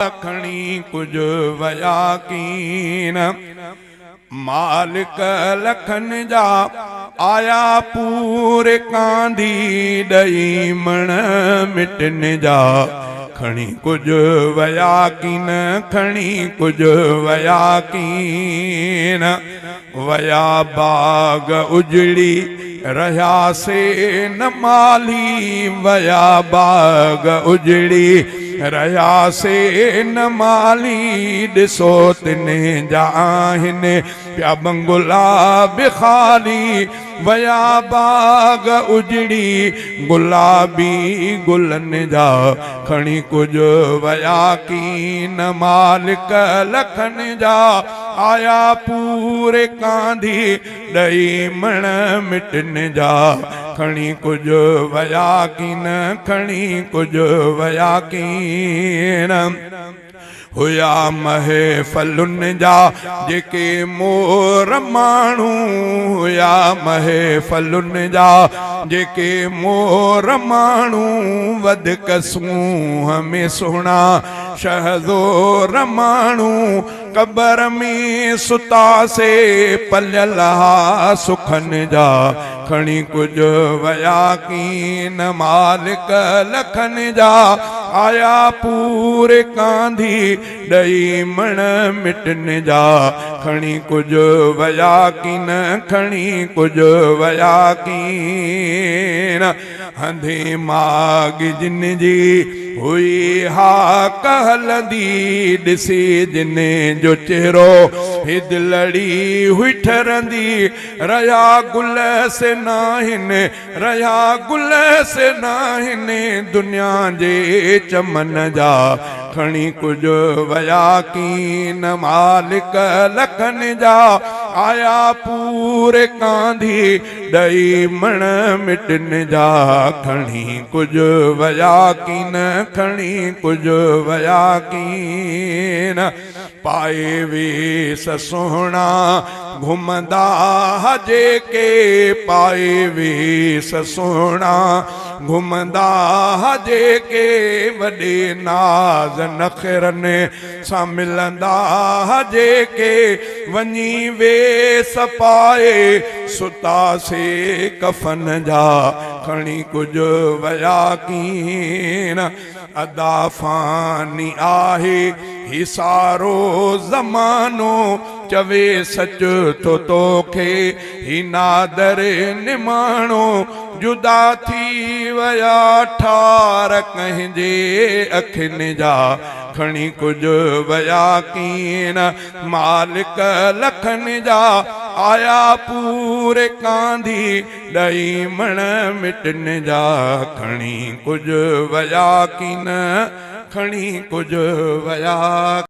खणी कुछ वया कीन मालिक लखन जा आया पूरे कांधी दई मण मिटन जा खणी कुछ वया कीन खणी कुछ वया कीन वया बाग उजड़ी रहा से न माली वया बाग उजड़ी रहा से न माली दिसो तिने जाहिन प्या बंगुला बिखाली वया बाग उजड़ी गुलाबी गुलन जा खणी कुछ वया कीन मालिक लखन जा आया पूरे कांधी दई मण मिटन जा खणी कुछ वया कीन खणी कुछ वया कीन हुया महफलुन जा जेके मोर माण्हू हुया महफलुन जा जेके मोर माण्हू वधीक सूंह में सुहिणा शहज़ोर माण्हू कबर में सुता से पलियल हा सुखन जा खणी कुछ वया कीन मालिक लखन जा आया पूरे कांधी दई मण मिटन जा खणी कुछ वया कीन खणी कुछ वया कीन हंधे माग जिन जी हुई हा कहलंदी ॾिसी जिन जो चेहरो हिद लड़ी हुई ठरंदी रया गुल से नाहिन रया गुल से नाहिन दुनिया जे चमन जा खणी कुछ वया कीन मालिक लखन जा आया पूरे कांधी दई मण मिटन जा खणी कुछ वया कीन खणी कुछ वया कीन पाए वेस सोहणा घुमंदा जेके पाए वेस सोहणा घुमंदा जेके वॾे नाज़ नखरन सां मिलंदा जेके वञी वेस पाए सुता से कफन जा खणी कुछ वया कीन अदा फानी आहे ही सारो ज़मानो चवे सच तो तोखे ही नादर निमाणो जुदा थी वया ठार कंहिंजे अखिन जा खणी कुछ वया कीन मालिक लखन जा आया पूरे कांधी दई मण मिटन जा खणी कुछ वया कीन खणी कुछ वया